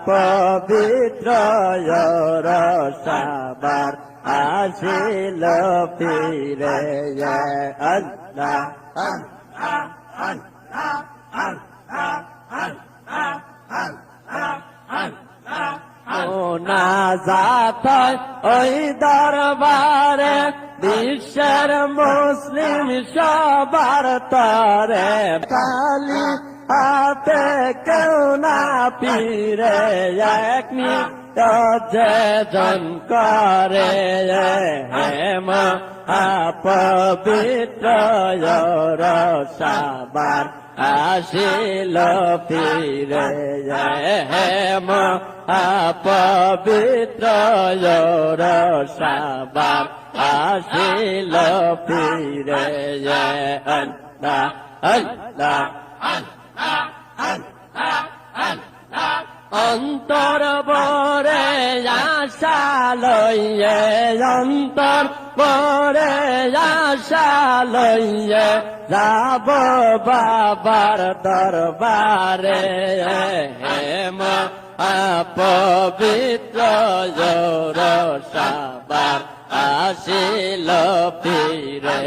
পবিত্র রসাবার আসিল ফিরে আল্লাহ মোনাজাত ওই দরবারে বিশ্বের মুসলিম সবার তরে কালী হাতে কেউ না পীরে এক নিজন করে হেম পবিত্র রসাবার আসিল ফিরে হেম পবিত্র রসাবার আসিল ফিরে আল্লাহ আল্লাহ অন্তর বরে আশা লইয়ে অন্তর বরে আশা লইয়ে যাব বাবার দরবারে হেম পবিত্র রসাবার আসিল ফিরে